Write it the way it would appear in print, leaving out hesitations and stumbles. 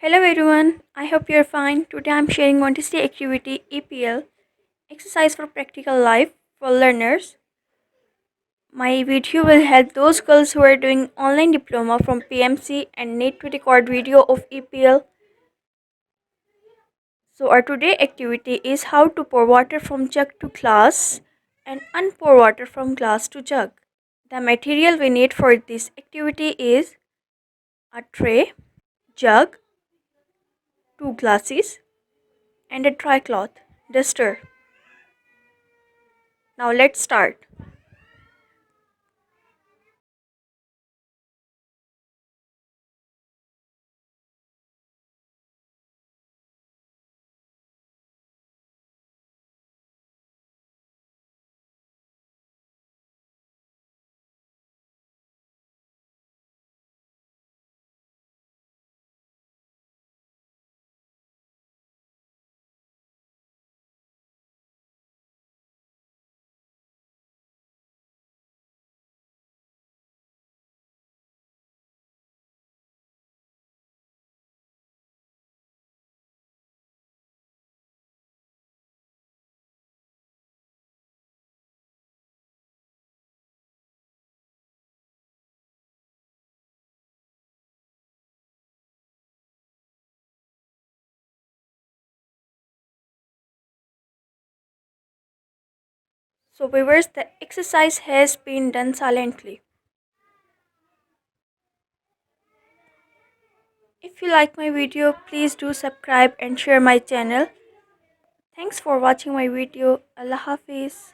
Hello everyone, I hope you're fine. Today I'm sharing Montessori activity EPL, exercise for practical life for learners. My video will help those girls who are doing online diploma from PMC and need to record video of EPL. So our today activity is how to pour water from jug to glass and unpour water from glass to jug. The material we need for this activity is a tray, jug, two glasses and a dry cloth, duster. Now let's start. So viewers, the exercise has been done silently. If you like my video, please do subscribe and share my channel. Thanks for watching my video. Allah Hafiz.